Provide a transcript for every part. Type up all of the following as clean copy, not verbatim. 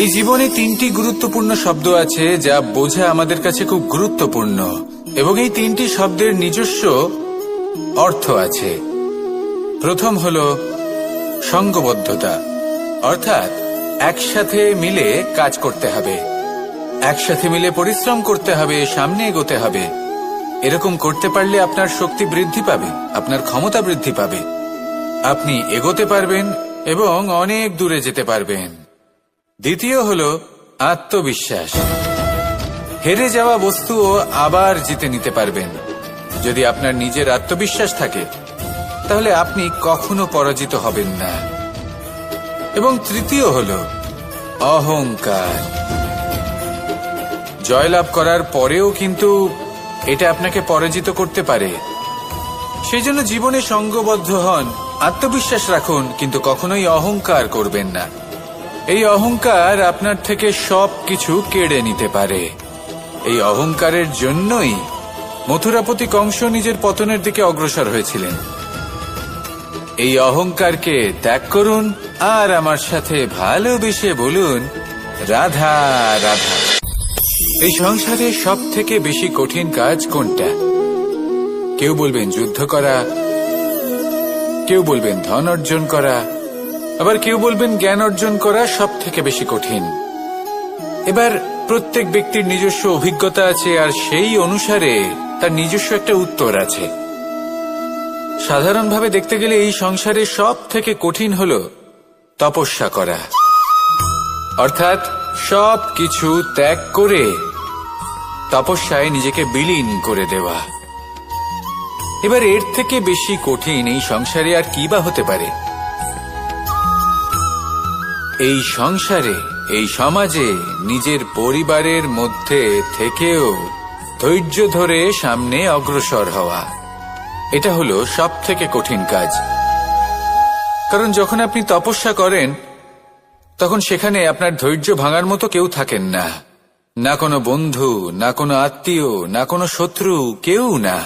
এই জীবনে তিনটি গুরুত্বপূর্ণ শব্দ আছে যা বোঝা আমাদের কাছে খুব গুরুত্বপূর্ণ, এবং এই তিনটি শব্দের নিজস্ব অর্থ আছে। প্রথম হল সঙ্গবদ্ধতা, অর্থাৎ একসাথে মিলে কাজ করতে হবে, একসাথে মিলে পরিশ্রম করতে হবে, সামনে এগোতে হবে। এরকম করতে পারলে আপনার শক্তি বৃদ্ধি পাবে, আপনার ক্ষমতা বৃদ্ধি পাবে, আপনি এগোতে পারবেন এবং অনেক দূরে যেতে পারবেন। দ্বিতীয় হল আত্মবিশ্বাস। হেরে যাওয়া বস্তুও আবার জিতে নিতে পারবেন। যদি আপনার নিজের আত্মবিশ্বাস থাকে তাহলে আপনি কখনো পরাজিত হবেন না। এবং তৃতীয় হল অহংকার। জয়লাভ করার পরেও কিন্তু এটা আপনাকে পরাজিত করতে পারে। সেই জন্য জীবনে সঙ্গবদ্ধ হন, আত্মবিশ্বাস রাখুন, কিন্তু কখনোই অহংকার করবেন না। এই অহংকার আপনার থেকে সবকিছু কেড়ে নিতে পারে। এই অহংকারের জন্যই মথুরাপতি কংস নিজের পতনের দিকে অগ্রসর হয়েছিলেন। এই অহংকারকে ত্যাগ করুন আর আমার সাথে ভালোবেসে বলুন, রাধা রাধা। এই সংসারে সব থেকে বেশি কঠিন কাজ কোনটা? কেউ বলবেন যুদ্ধ করা, কেউ বলবেন ধন অর্জন করা, আবার কেউ বলবেন জ্ঞান অর্জন করা সব থেকে বেশি কঠিন। এবার প্রত্যেক ব্যক্তির নিজস্ব অভিজ্ঞতা আছে আর সেই অনুসারে তার নিজস্ব একটা উত্তর আছে। সাধারণভাবে দেখতে গেলে এই সংসারে সব থেকে কঠিন হল তপস্যা করা, অর্থাৎ সব কিছু ত্যাগ করে তপস্যায় নিজেকে বিলীন করে দেওয়া। এবার এর থেকে বেশি কঠিন এই সংসারে আর কি বা হতে পারে? এই সংসারে, এই সমাজে, নিজের পরিবারের মধ্যে থেকেও ধৈর্য ধরে সামনে অগ্রসর হওয়া, এটা হলো সব থেকে কঠিন কাজ। কারণ যখন আপনি তপস্যা করেন তখন সেখানে আপনার ধৈর্য ভাঙার মতো কেউ থাকেন না, না কোনো বন্ধু, না কোনো আত্মীয়, না কোনো শত্রু, কেউ না।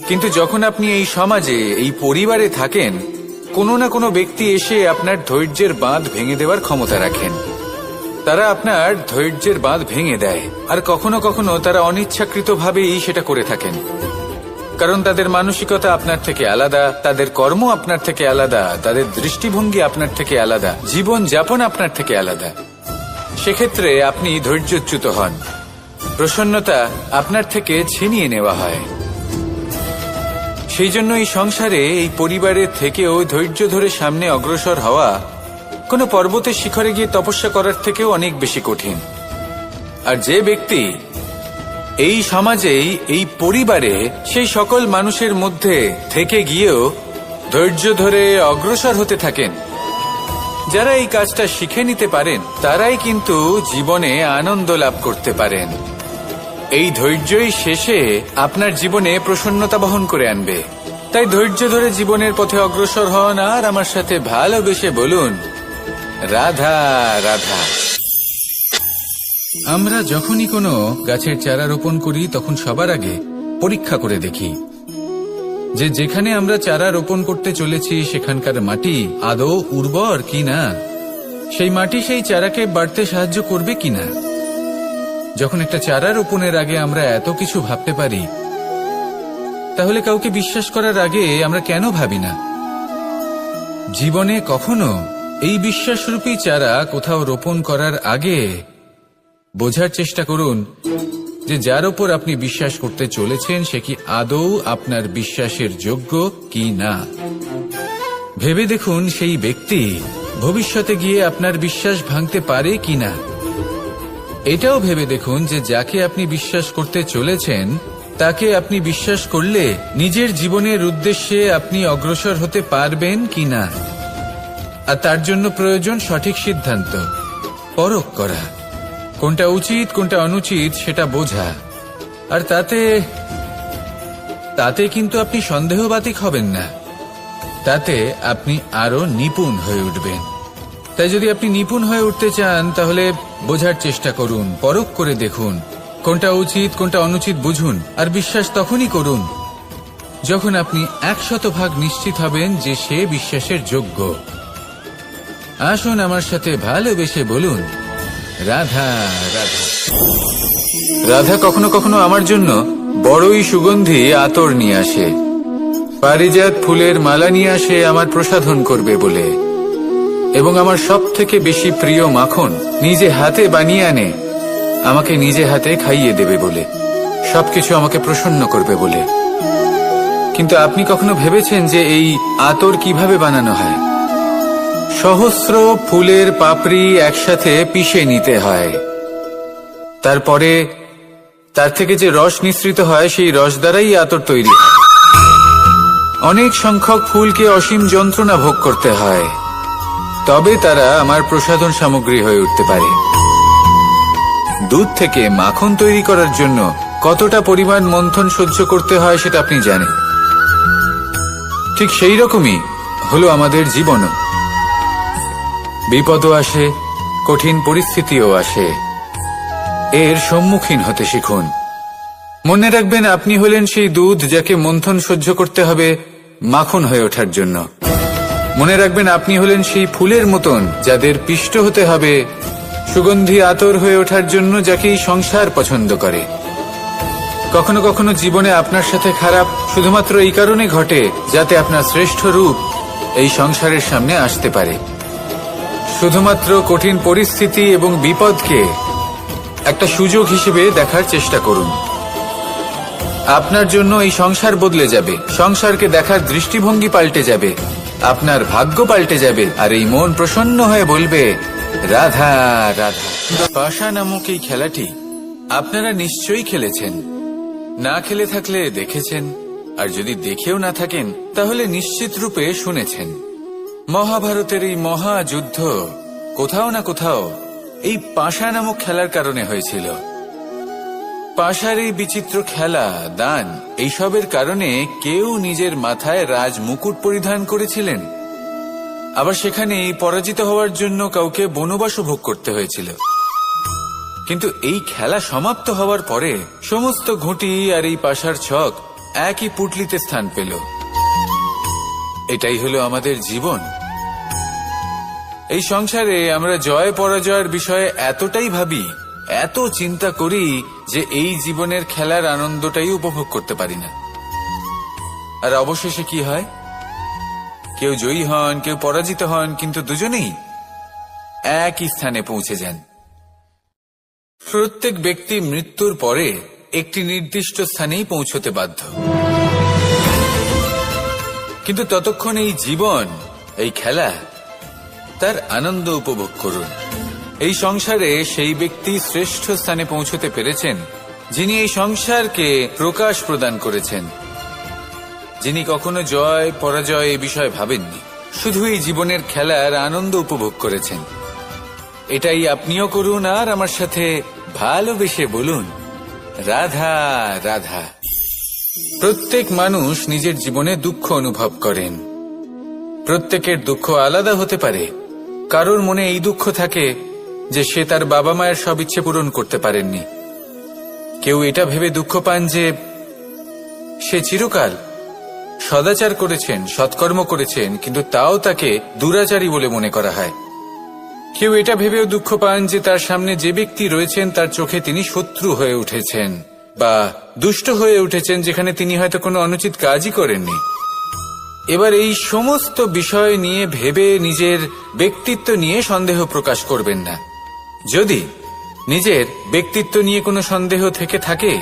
কিন্তু যখন আপনি এই সমাজে, এই পরিবারে থাকেন, কোনো না কোনো ব্যক্তি এসে আপনার ধৈর্যের বাঁধ ভেঙে দেওয়ার ক্ষমতা রাখেন। তারা আপনার ধৈর্যের বাঁধ ভেঙে দেয়, আর কখনো কখনো তারা অনিচ্ছাকৃতভাবেই সেটা করে থাকেন। কারণ তাদের মানসিকতা আপনার থেকে আলাদা, তাদের কর্ম আপনার থেকে আলাদা, তাদের দৃষ্টিভঙ্গি আপনার থেকে আলাদা, জীবন যাপন আপনার থেকে আলাদা। সেক্ষেত্রে আপনি ধৈর্যচ্যুত হন, প্রসন্নতা আপনার থেকে ছিনিয়ে নেওয়া হয়। সেই জন্য এই সংসারে, এই পরিবারের থেকেও ধৈর্য ধরে সামনে অগ্রসর হওয়া কোনো পর্বতের শিখরে গিয়ে তপস্যা করার থেকেও অনেক বেশি কঠিন। আর যে ব্যক্তি এই সমাজেই, এই পরিবারে, সেই সকল মানুষের মধ্যে থেকে গিয়েও ধৈর্য ধরে অগ্রসর হতে থাকেন, যারা এই কাজটা শিখে নিতে পারেন, তারাই কিন্তু জীবনে আনন্দ লাভ করতে পারেন। এই ধৈর্যই শেষে আপনার জীবনে প্রসন্নতা বহন করে আনবে। তাই ধৈর্য ধরে জীবনের পথে অগ্রসর হন আর আমার সাথে ভালোবেসে বলুন, রাধা রাধা। আমরা যখনই কোনো গাছের চারা রোপণ করি তখন সবার আগে পরীক্ষা করে দেখি যে যেখানে আমরা চারা রোপণ করতে চলেছি সেখানকার মাটি আদৌ উর্বর কিনা, সেই মাটি সেই চারাকে বাড়তে সাহায্য করবে কিনা। যখন একটা চারা রোপণের আগে আমরা এত কিছু ভাবতে পারি, তাহলে কাউকে বিশ্বাস করার আগে আমরা কেন ভাবি না? জীবনে কখনো এই বিশ্বাসরূপী চারা কোথাও রোপণ করার আগে বোঝার চেষ্টা করুন যে যার উপর আপনি বিশ্বাস করতে চলেছেন সে কি আদৌ আপনার বিশ্বাসের যোগ্য কি না। ভেবে দেখুন সেই ব্যক্তি ভবিষ্যতে গিয়ে আপনার বিশ্বাস ভাঙতে পারে কিনা। এটাও ভেবে দেখুন যে যাকে আপনি বিশ্বাস করতে চলেছেন তাকে আপনি বিশ্বাস করলে নিজের জীবনের উদ্দেশ্যে আপনি অগ্রসর হতে পারবেন কিনা। আর তার জন্য প্রয়োজন সঠিক সিদ্ধান্ত, পরখ করা, কোনটা উচিত কোনটা অনুচিত সেটা বোঝা। আর তাতে কিন্তু আপনি সন্দেহবাতিক হবেন না, তাতে আপনি আরো নিপুণ হয়ে উঠবেন। তাই যদি আপনি নিপুণ হয়ে উঠতে চান তাহলে বোঝার চেষ্টা করুন, পরখ করে দেখুন, কোনটা উচিত কোনটা অনুচিত বুঝুন। আর বিশ্বাস তখনই করুন যখন আপনি 100% নিশ্চিত হবেন যে সে বিশ্বাসের যোগ্য। আসুন আমার সাথে ভালোবেসে বলুন, রাধা রাধা। রাধা কখনো কখনো আমার জন্য বড়ই সুগন্ধি আতর নিয়ে আসে, পারিজাত ফুলের মালা নিয়ে আসে আমার প্রসাধন করবে বলে, এবং আমার সব থেকে বেশি প্রিয় মাখন নিজে হাতে বানিয়ে আনে আমাকে নিজে হাতে খাইয়ে দেবে বলে, সবকিছু আমাকে প্রসন্ন করবে বলে। কিন্তু আপনি কখনো ভেবেছেন যে এই আতর কিভাবে বানানো হয়? সহস্র ফুলের পাপড়ি একসাথে পিষে নিতে হয়, তারপরে তার থেকে যে রস নিঃসৃত হয় সেই রস দ্বারাই আতর তৈরি হয়। অনেক সংখ্যক ফুলকে অসীম যন্ত্রণা ভোগ করতে হয়, তবে তারা আমার প্রসাধন সামগ্রী হয়ে উঠতে পারে। দুধ থেকে মাখন তৈরি করার জন্য কতটা পরিমাণ মন্থন সহ্য করতে হয় সেটা আপনি জানেন। ঠিক সেই রকমই হলো আমাদের জীবনও। বিপদও আসে, কঠিন পরিস্থিতিও আসে, এর সম্মুখীন হতে শিখুন। মনে রাখবেন, আপনি হলেন সেই দুধ যাকে মন্থন সহ্য করতে হবে মাখন হয়ে ওঠার জন্য। মনে রাখবেন, আপনি হলেন সেই ফুলের মতন যাদের পিষ্ট হতে হবে সুগন্ধি আতর হয়ে ওঠার জন্য, যাকে এই সংসার পছন্দ করে। কখনো কখনো জীবনে আপনার সাথে খারাপ শুধুমাত্র এই কারণে ঘটে যাতে আপনার শ্রেষ্ঠ রূপ এই সংসারের সামনে আসতে পারে। শুধুমাত্র কঠিন পরিস্থিতি এবং বিপদকে একটা সুযোগ হিসেবে দেখার চেষ্টা করুন। আপনার জন্য এই সংসার বদলে যাবে, সংসারকে দেখার দৃষ্টিভঙ্গি পাল্টে যাবে, আপনার ভাগ্য পাল্টে যাবে, আর এই মন প্রসন্ন হয়ে বলবে, রাধা রাধা। পাশা নামক এই খেলাটি আপনারা নিশ্চয়ই খেলেছেন, না খেলে থাকলে দেখেছেন, আর যদি দেখেও না থাকেন তাহলে নিশ্চিত রূপে শুনেছেন। মহাভারতের এই মহাযুদ্ধ কোথাও না কোথাও এই পাশা নামক খেলার কারণে হয়েছিল। পাশার এই বিচিত্র খেলা, দান, এইসবের কারণে কেউ নিজের মাথায় রাজ মুকুট পরিধান করেছিলেন, আবার সেখানে পরাজিত হওয়ার জন্য কাউকে বনবাসও ভোগ করতে হয়েছিল। কিন্তু এই খেলা সমাপ্ত হওয়ার পরে সমস্ত ঘুঁটি আর এই পাশার ছক একই পুটলিতে স্থান পেল। এটাই হলো আমাদের জীবন। এই সংসারে আমরা জয় পরাজয়ের বিষয়ে এতটাই ভাবি, এত চিন্তা করি যে এই জীবনের খেলার আনন্দটাই উপভোগ করতে পারি না। আর অবশেষে কি হয়? কেউ জয়ী হন, কেউ পরাজিত হন, কিন্তু দুজনেই একই স্থানে পৌঁছে যান। প্রত্যেক ব্যক্তি মৃত্যুর পরে একটি নির্দিষ্ট স্থানেই পৌঁছতে বাধ্য, কিন্তু ততক্ষণ এই জীবন, এই খেলা, তার আনন্দ উপভোগ করুন। এই সংসারে সেই ব্যক্তি শ্রেষ্ঠ স্থানে পৌঁছতে পেরেছেন যিনি এই সংসারকে প্রকাশ প্রদান করেছেন, যিনি কখনো জয় পরাজয় এ বিষয়ে ভাবেননি, শুধু এই জীবনের খেলার আনন্দ উপভোগ করেছেন। এটাই আপনিও করুন, আর আমার সাথে ভালোবেসে বলুন, রাধা রাধা। প্রত্যেক মানুষ নিজের জীবনে দুঃখ অনুভব করেন। প্রত্যেকের দুঃখ আলাদা হতে পারে। কারোর মনে এই দুঃখ থাকে যে সে তার বাবা মায়ের সব ইচ্ছে পূরণ করতে পারেননি। কেউ এটা ভেবে দুঃখ পান যে সে চিরকাল সদাচার করেছেন, সৎকর্ম করেছেন, কিন্তু তাও তাকে দুরাচারী বলে মনে করা হয়। কেউ এটা ভেবেও দুঃখ পান যে তার সামনে যে ব্যক্তি রয়েছেন তার চোখে তিনি শত্রু হয়ে উঠেছেন বা দুষ্ট হয়ে উঠেছেন, যেখানে তিনি হয়তো কোনো অনুচিত কাজই করেননি। এবার এই সমস্ত বিষয় নিয়ে ভেবে নিজের ব্যক্তিত্ব নিয়ে সন্দেহ প্রকাশ করবেন না। যদি নিজের ব্যক্তিত্ব নিয়ে কোনো সন্দেহ থেকে থাকে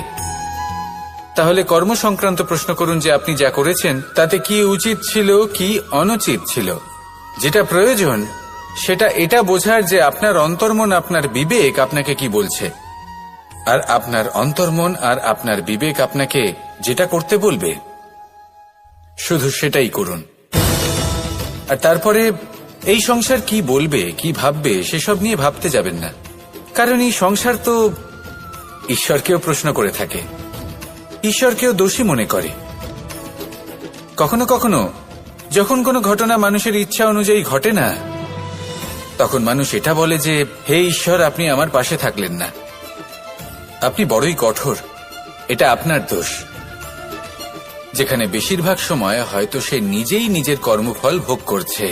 তাহলে কর্ম সংক্রান্ত প্রশ্ন করুন যে আপনি যা করেছেন তাতে কি উচিত ছিল, কি অনুচিত ছিল। যেটা প্রয়োজন সেটা এটা বোঝার যে আপনার অন্তর্মন, আপনার বিবেক আপনাকে কি বলছে, আর আপনার অন্তর্মন আর আপনার বিবেক আপনাকে যেটা করতে বলবে শুধু সেটাই করুন। আর তারপরে এই সংসার কি বলবে, কি ভাববে সেসব নিয়ে ভাবতে যাবেন না, কারণ এই সংসার তো ঈশ্বরকেও প্রশ্ন করে থাকে, ঈশ্বরকেও দোষী মনে করে। কখনো কখনো যখন কোনো ঘটনা মানুষের ইচ্ছা অনুযায়ী ঘটে না, তখন মানুষ এটা বলে যে হে ঈশ্বর, আপনি আমার পাশে থাকলেন না, আপনি বড়ই কঠোর, এটা আপনার দোষ। যেখানে বেশিরভাগ সময় হয়তো সে নিজেই নিজের কর্মফল ভোগ করছে,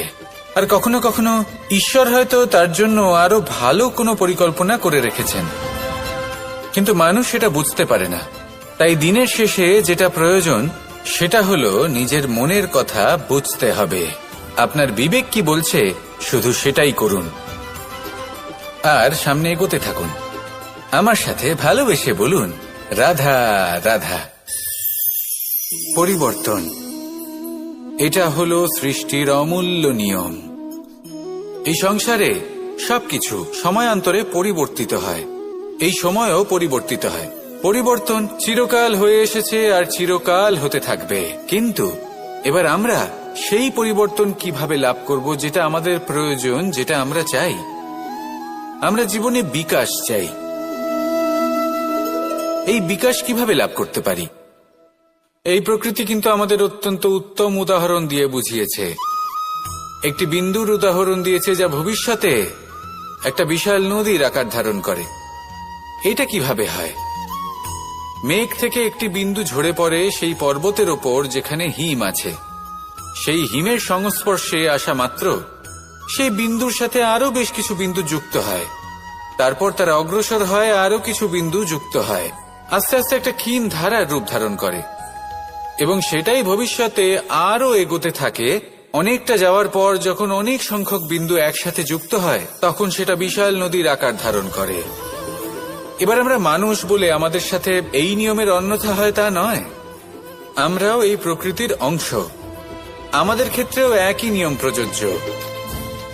আর কখনো কখনো ঈশ্বর হয়তো তার জন্য আরো ভালো কোনো পরিকল্পনা করে রেখেছেন, কিন্তু মানুষ সেটা বুঝতে পারে না। তাই দিনের শেষে যেটা প্রয়োজন সেটা হলো নিজের মনের কথা বুঝতে হবে। আপনার বিবেক কি বলছে শুধু সেটাই করুন আর সামনে এগোতে থাকুন। আমার সাথে ভালোবেসে বলুন, রাধা রাধা। পরিবর্তন, এটা হলো সৃষ্টির অমূল্য নিয়ম। এই সংসারে সবকিছু সময়ান্তরে পরিবর্তিত হয়, এই সময়ও পরিবর্তিত হয়। পরিবর্তন চিরকাল হয়ে এসেছে আর চিরকাল হতে থাকবে, কিন্তু এবার আমরা সেই পরিবর্তন কিভাবে লাভ করব যেটা আমাদের প্রয়োজন, যেটা আমরা চাই। আমরা জীবনে বিকাশ চাই। এই বিকাশ কিভাবে লাভ করতে পারি? এই প্রকৃতি কিন্তু আমাদের অত্যন্ত উত্তম উদাহরণ দিয়ে বুঝিয়েছে। একটি বিন্দুর উদাহরণ দিয়েছে যা ভবিষ্যতে একটা বিশাল নদীর আকার ধারণ করে। এটা কিভাবে হয়? মেঘ থেকে একটি বিন্দু ঝরে পড়ে সেই পর্বতের ওপর যেখানে হিম আছে। সেই হিমের সংস্পর্শে আসা মাত্র সেই বিন্দুর সাথে আরো বেশ কিছু বিন্দু যুক্ত হয়। তারপর তারা অগ্রসর হয়, আরো কিছু বিন্দু যুক্ত হয়, আস্তে আস্তে একটা ক্ষীণ ধারার রূপ ধারণ করে এবং সেটাই ভবিষ্যতে আরো এগোতে থাকে। অনেকটা যাওয়ার পর যখন অনেক সংখ্যক বিন্দু একসাথে যুক্ত হয় তখন সেটা বিশাল নদীর আকার ধারণ করে। এবার আমরা মানুষ বলে আমাদের সাথে এই নিয়মের অন্যথা হয় তা নয়। আমরাও এই প্রকৃতির অংশ, আমাদের ক্ষেত্রেও একই নিয়ম প্রযোজ্য।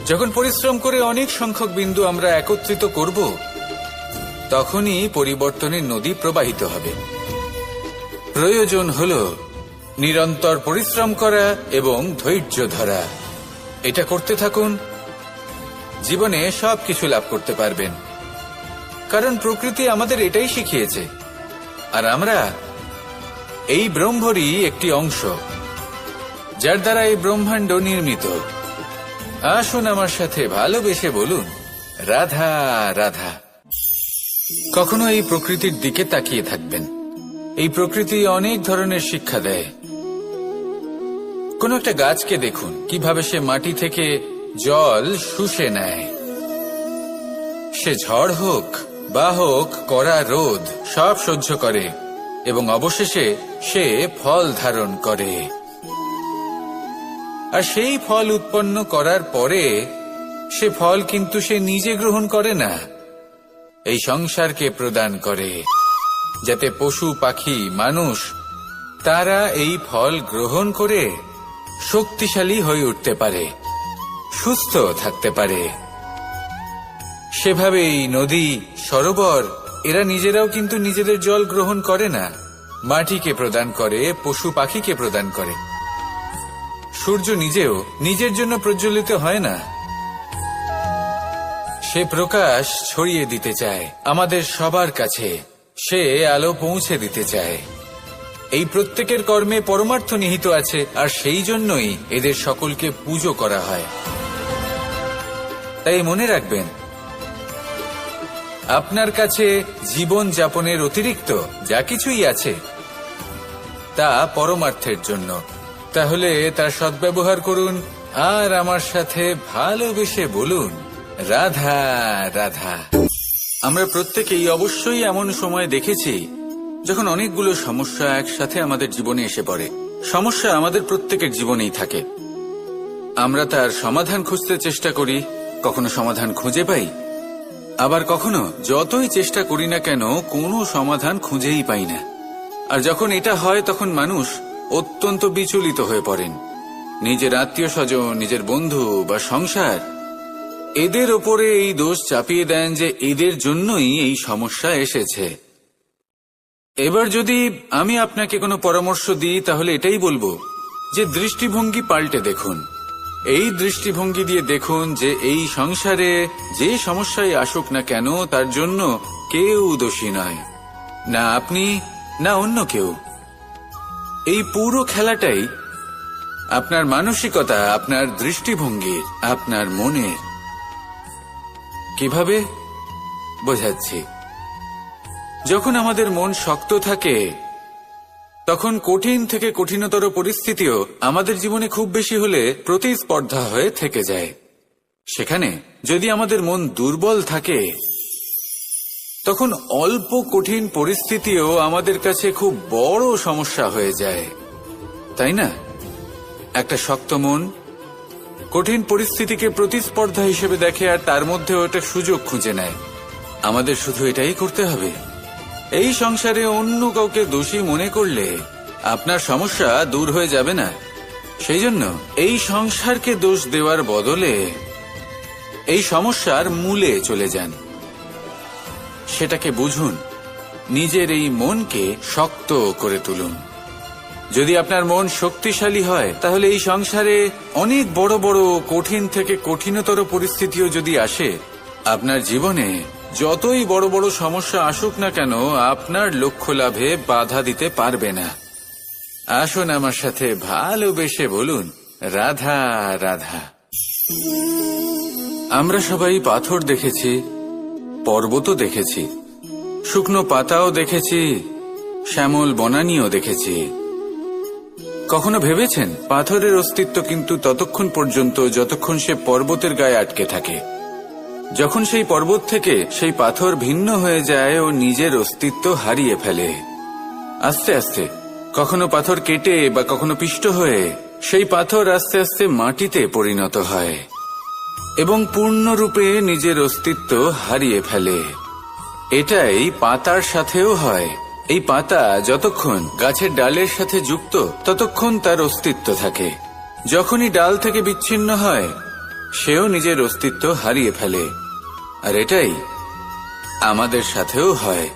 যখন পরিশ্রম করে অনেক সংখ্যক বিন্দু আমরা একত্রিত করব তখনই পরিবর্তনের নদী প্রবাহিত হবে। প্রয়োজন হল নিরন্তর পরিশ্রম করা এবং ধৈর্য ধরা। এটা করতে থাকুন, জীবনে সবকিছু লাভ করতে পারবেন, কারণ প্রকৃতি আমাদের এটাই শিখিয়েছে। আর আমরা এই ব্রহ্মরই একটি অংশ, যার দ্বারা এই ব্রহ্মাণ্ড নির্মিত। আসুন আমার সাথে ভালোবেসে বলুন, রাধা রাধা। কখনো এই প্রকৃতির দিকে তাকিয়ে থাকবেন। এই প্রকৃতি অনেক ধরনের শিক্ষা দেয়। কোন একটা গাছকে দেখুন কিভাবে সে মাটি থেকে জল শুষে নেয়। সে ঝড় হোক বা হোক কড়া রোদ সব সহ্য করে এবং অবশেষে সে ফল ধারণ করে। আর সেই ফল উৎপন্ন করার পরে সে ফল কিন্তু সে নিজে গ্রহণ করে না, এই সংসারকে প্রদান করে, যাতে পশু পাখি মানুষ তারা এই ফল গ্রহণ করে শক্তিশালী হয়ে উঠতে পারে, সুস্থ থাকতে পারে। সেভাবেই নদী, সরোবর এরা নিজেরাও কিন্তু নিজেদের জল গ্রহণ করে না, মাটিকে প্রদান করে, পশু পাখিকে প্রদান করে। সূর্য নিজেও নিজের জন্য প্রজ্বলিত হয় না, সে প্রকাশ ছড়িয়ে দিতে চায় আমাদের সবার কাছে, সে আলো পৌঁছে দিতে চায়। এই প্রত্যেকের কর্মে পরমার্থ নিহিত আছে, আর সেই জন্যই এদের সকলকে পুজো করা হয়। তাই মনে রাখবেন, আপনার কাছে জীবন যাপনের অতিরিক্ত যা কিছুই আছে তা পরমার্থের জন্য। তাহলে তার সদ্ব্যবহার করুন আর আমার সাথে ভালোবেসে বলুন, রাধা রাধা। আমরা প্রত্যেকেই অবশ্যই এমন সময় দেখেছি যখন অনেকগুলো সমস্যা একসাথে আমাদের জীবনে এসে পড়ে। সমস্যা আমাদের প্রত্যেকের জীবনেই থাকে। আমরা তার সমাধান খুঁজতে চেষ্টা করি, কখনো সমাধান খুঁজে পাই, আবার কখনো যতই চেষ্টা করি না কেন কোনো সমাধান খুঁজেই পাই না। আর যখন এটা হয় তখন মানুষ অত্যন্ত বিচলিত হয়ে পড়েন। নিজের আত্মীয় স্বজন, নিজের বন্ধু বা সংসার এদের ওপরে এই দোষ চাপিয়ে দেন যে এদের জন্যই এই সমস্যা এসেছে। এবার যদি আমি আপনাকে কোনো পরামর্শ দিই তাহলে এটাই বলবো যে দৃষ্টিভঙ্গি পাল্টে দেখুন। এই দৃষ্টিভঙ্গি দিয়ে দেখুন যে এই সংসারে যে সমস্যায় আসুক না কেন তার জন্য কেউ দোষী নয়, না আপনি না অন্য কেউ। এই পুরো খেলাটাই আপনার মানসিকতা, আপনার দৃষ্টিভঙ্গির, আপনার মনের। কিভাবে বোঝাচ্ছি? যখন আমাদের মন শক্ত থাকে তখন কঠিন থেকে কঠিনতর পরিস্থিতিও আমাদের জীবনে খুব বেশি হলে প্রতিস্পর্ধা হয়ে থেকে যায়। সেখানে যদি আমাদের মন দুর্বল থাকে, তখন অল্প কঠিন পরিস্থিতিও আমাদের কাছে খুব বড় সমস্যা হয়ে যায়, তাই না? একটা শক্ত মন কঠিন পরিস্থিতিকে প্রতিস্পর্ধা হিসেবে দেখে আর তার মধ্যে ওটা সুযোগ খুঁজে নেয়। আমাদের শুধু এটাই করতে হবে। এই সংসারে অন্য কাউকে দোষী মনে করলে আপনার সমস্যা দূর হয়ে যাবে না। সেই জন্য এই সংসারকে দোষ দেওয়ার বদলে এই সমস্যার মূলে চলে যান, সেটাকে বুঝুন, নিজের এই মনকে শক্ত করে তুলুন। যদি আপনার মন শক্তিশালী হয়, তাহলে এই সংসারে অনেক বড় বড় কঠিন থেকে কঠিনতর পরিস্থিতিও যদি আসে, আপনার জীবনে যতই বড় বড় সমস্যা আসুক না কেন, আপনার লক্ষ্য লাভে বাধা দিতে পারবে না। আসুন আমার সাথে ভালোবেসে বলুন, রাধা রাধা। আমরা সবাই পাথর দেখেছি, পর্বতও দেখেছি, শুকনো পাতাও দেখেছি, শ্যামল বনানীও দেখেছি। কখনো ভেবেছেন পাথরের অস্তিত্ব কিন্তু ততক্ষণ পর্যন্ত যতক্ষণ সে পর্বতের গায়ে আটকে থাকে। যখন সেই পর্বত থেকে সেই পাথর ভিন্ন হয়ে যায় ও নিজের অস্তিত্ব হারিয়ে ফেলে। আস্তে আস্তে কখনো পাথর কেটে বা কখনো পিষ্ট হয়ে সেই পাথর আস্তে আস্তে মাটিতে পরিণত হয় এবং পূর্ণরূপে নিজের অস্তিত্ব হারিয়ে ফেলে। এটাই পাতার সাথেও হয়। এই পাতা যতক্ষণ গাছের ডালের সাথে যুক্ত ততক্ষণ তার অস্তিত্ব থাকে। যখনই ডাল থেকে বিচ্ছিন্ন হয়, সেও নিজের অস্তিত্ব হারিয়ে ফেলে। আর এটাই আমাদের সাথেও হয়।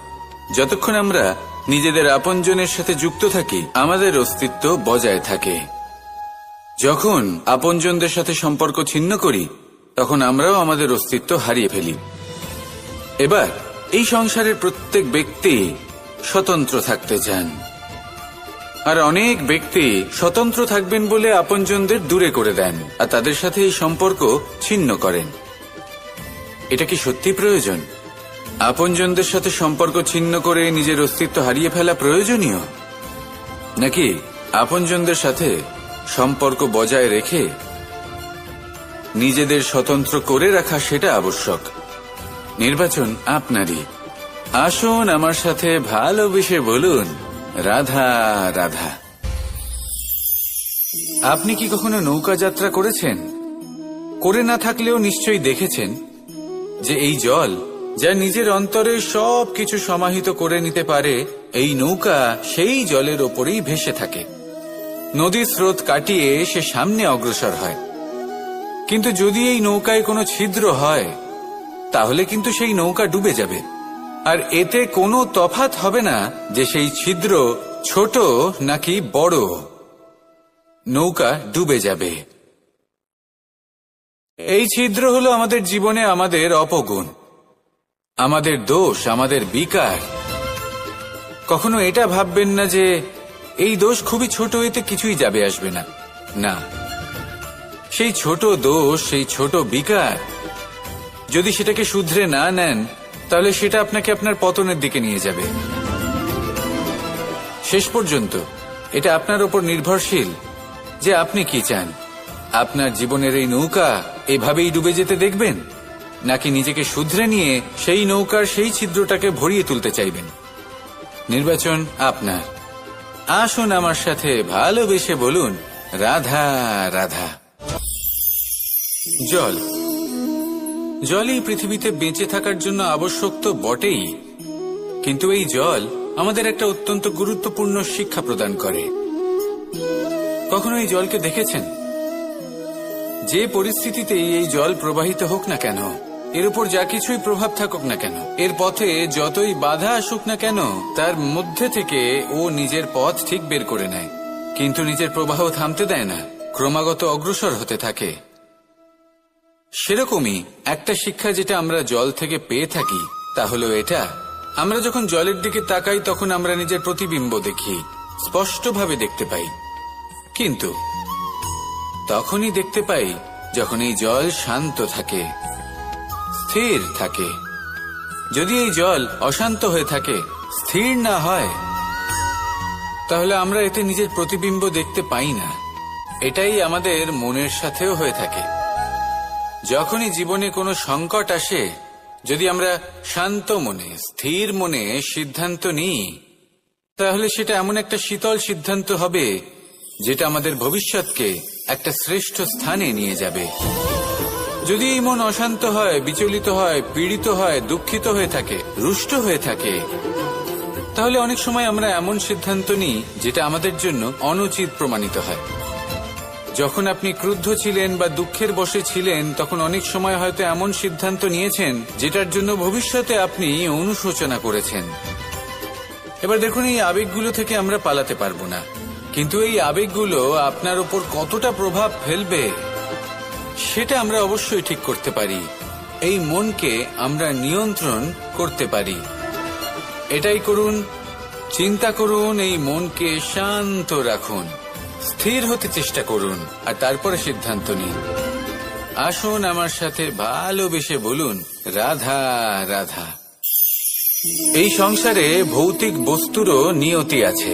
যতক্ষণ আমরা নিজেদের আপনজনের সাথে যুক্ত থাকি, আমাদের অস্তিত্ব বজায় থাকে। যখন আপনজনদের সাথে সম্পর্ক ছিন্ন করি, তখন আমরাও আমাদের অস্তিত্ব হারিয়ে ফেলি। এবার এই সংসারের প্রত্যেক ব্যক্তি স্বতন্ত্র থাকতে চান, আর অনেক ব্যক্তি স্বতন্ত্র থাকবেন বলে আপনজনদের দূরে করে দেন আর তাদের সাথে এই সম্পর্ক ছিন্ন করেন। এটা কি সত্যি প্রয়োজন? আপনজনদের সাথে সম্পর্ক ছিন্ন করে নিজের অস্তিত্ব হারিয়ে ফেলা প্রয়োজনীয়, নাকি আপনজনদের সাথে সম্পর্ক বজায় রেখে নিজেদের স্বতন্ত্র করে রাখা সেটা আবশ্যক? নির্বাচন আপনারই। আসুন আমার সাথে ভালোবেসে বলুন, রাধা রাধা। আপনি কি কখনো নৌকা যাত্রা করেছেন? করে না থাকলেও নিশ্চয়ই দেখেছেন যে এই জল যা নিজের অন্তরে সব কিছু সমাহিত করে নিতে পারে, এই নৌকা সেই জলের ওপরেই ভেসে থাকে। নদীর স্রোত কাটিয়ে সে সামনে অগ্রসর হয়। কিন্তু যদি এই নৌকায় কোনো ছিদ্র হয়, তাহলে কিন্তু সেই নৌকা ডুবে যাবে। আর এতে কোনো তফাৎ হবে না যে সেই ছিদ্র ছোট নাকি বড়, নৌকা ডুবে যাবে। এই ছিদ্র হলো আমাদের জীবনে আমাদের অপগুণ, আমাদের দোষ, আমাদের বিকার। কখনো এটা ভাববেন না যে এই দোষ খুবই ছোট, এতে কিছুই যাবে আসবে না। না, সেই ছোট দোষ, সেই ছোট বিকার, যদি সেটাকে শুধরে না নেন, তাহলে সেটা আপনাকে আপনার পতনের দিকে নিয়ে যাবে। শেষ পর্যন্ত এটা আপনার উপর নির্ভরশীল যে আপনি কি চান। আপনার জীবনের এই নৌকা এভাবেই ডুবে যেতে দেখবেন, নাকি নিজেকে শুধরে নিয়ে সেই নৌকার সেই ছিদ্রটাকে ভরিয়ে তুলতে চাইবেন? নির্বাচন আপনার। আসুন আমার সাথে ভালোবেসে বলুন, রাধা রাধা। জল, জলই পৃথিবীতে বেঁচে থাকার জন্য আবশ্যক তো বটেই, কিন্তু এই জল আমাদের একটা অত্যন্ত গুরুত্বপূর্ণ শিক্ষা প্রদান করে। কখনো এই জলকে দেখেছেন? যে পরিস্থিতিতেই এই জল প্রবাহিত হোক না কেন, এর উপর যা কিছুই প্রভাব থাকুক না কেন, এর পথে যতই বাধা আসুক না কেন, তার মধ্যে থেকে ও নিজের পথ ঠিক বের করে নেয়, কিন্তু নিজের প্রবাহ থামতে দেয় না, ক্রমাগত অগ্রসর হতে থাকে। সেরকমই একটা শিক্ষা যেটা আমরা জল থেকে পেয়ে থাকি, তা হলো এটা: আমরা যখন জলের দিকে তাকাই তখন আমরা নিজের প্রতিবিম্ব দেখি, স্পষ্টভাবে দেখতে পাই। কিন্তু তখনই দেখতে পাই যখন এই জল শান্ত থাকে, স্থির থাকে। যদি এই জল অশান্ত হয়ে থাকে, স্থির না হয়, তাহলে আমরা এতে নিজের প্রতিবিম্ব দেখতে পাই না। এটাই আমাদের মনের সাথেও হয়ে থাকে। যখনই জীবনে কোনো সংকট আসে, যদি আমরা শান্ত মনে, স্থির মনে সিদ্ধান্ত নিই, তাহলে সেটা এমন একটা শীতল সিদ্ধান্ত হবে যেটা আমাদের ভবিষ্যৎকে একটা শ্রেষ্ঠ স্থানে নিয়ে যাবে। যদি এই মন অশান্ত হয়, বিচলিত হয়, পীড়িত হয়, দুঃখিত হয়ে থাকে, রুষ্ট হয়ে থাকে, তাহলে অনেক সময় আমরা এমন সিদ্ধান্ত নিই যেটা আমাদের জন্য অনুচিত প্রমাণিত হয়। যখন আপনি ক্রুদ্ধ ছিলেন বা দুঃখের বশে ছিলেন, তখন অনেক সময় হয়তো এমন সিদ্ধান্ত নিয়েছেন যেটার জন্য ভবিষ্যতে আপনি অনুশোচনা করেছেন। এবার দেখুন, এই আবেগগুলো থেকে আমরা পালাতে পারবো না, কিন্তু এই আবেগগুলো আপনার উপর কতটা প্রভাব ফেলবে সেটা আমরা অবশ্যই ঠিক করতে পারি। এই মনকে আমরা নিয়ন্ত্রণ করতে পারি। এটাই করুন, চিন্তা করুন, এই মনকে শান্ত রাখুন, স্থির হতে চেষ্টা করুন, আর তারপরে সিদ্ধান্ত নিন। আসুন আমার সাথে ভালোবেসে বলুন, রাধা রাধা। এই সংসারে ভৌতিক বস্তুরও নিয়তি আছে।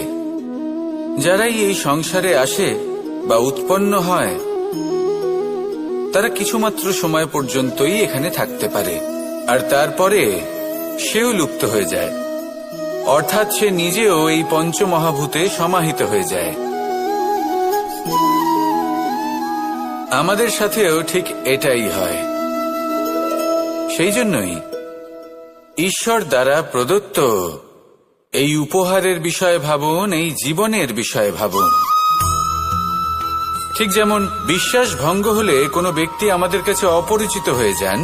যারাই এই সংসারে আসে বা উৎপন্ন হয়, তারা কিছুমাত্র সময় পর্যন্তই এখানে থাকতে পারে, আর তারপরে সেও লুপ্ত হয়ে যায়, অর্থাৎ সে নিজেও এই পঞ্চমহাভূতে সমাহিত হয়ে যায়। আমাদের সাথেও ঠিক এটাই হয়। সেই জন্যই ঈশ্বর দ্বারা প্রদত্ত এই উপহারের বিষয়ে ভাবুন, এই জীবনের বিষয়ে ভাবুন। ঠিক যেমন বিশ্বাস ভঙ্গ হলে কোনো ব্যক্তি আমাদের কাছে অপরিচিত হয়ে যান,